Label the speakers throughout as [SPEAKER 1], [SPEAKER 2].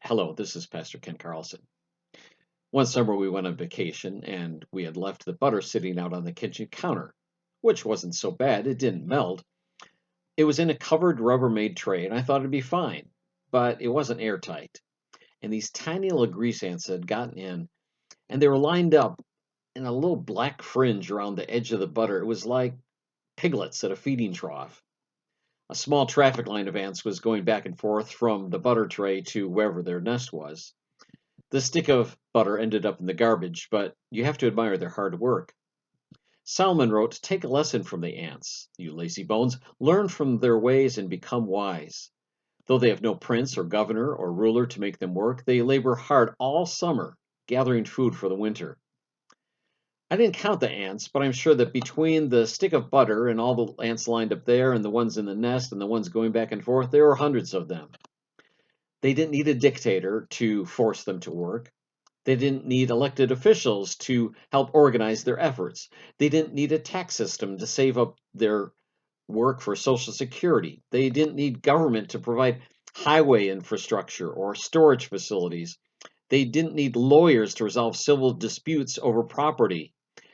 [SPEAKER 1] Hello, this is Pastor Ken Carlson. One summer we went on vacation and we had left the butter sitting out on the kitchen counter, which wasn't so bad. It didn't melt. It was in a covered Rubbermaid tray and I thought it'd be fine, but it wasn't airtight. And these tiny little grease ants had gotten in and they were lined up in a little black fringe around the edge of the butter. It was like piglets at a feeding trough. A small traffic line of ants was going back and forth from the butter tray to wherever their nest was. The stick of butter ended up in the garbage, but you have to admire their hard work. Solomon wrote, "Take a lesson from the ants, you lazy bones. Learn from their ways and become wise. Though they have no prince or governor or ruler to make them work, they labor hard all summer, gathering food for the winter." I didn't count the ants, but I'm sure that between the stick of butter and all the ants lined up there, and the ones in the nest and the ones going back and forth, there were hundreds of them. They didn't need a dictator to force them to work. They didn't need elected officials to help organize their efforts. They didn't need a tax system to save up their work for Social Security. They didn't need government to provide highway infrastructure or storage facilities. They didn't need lawyers to resolve civil disputes over property.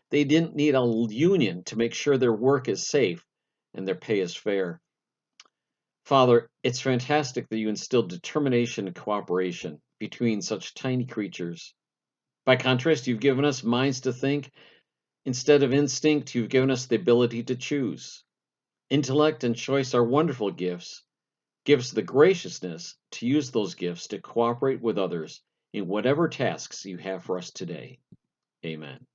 [SPEAKER 1] They didn't need a union to make sure their work is safe and their pay is fair. Father, it's fantastic that you instilled determination and cooperation between such tiny creatures. By contrast, you've given us minds to think. Instead of instinct, you've given us the ability to choose. Intellect and choice are wonderful gifts. Give us the graciousness to use those gifts to cooperate with others in whatever tasks you have for us today. Amen.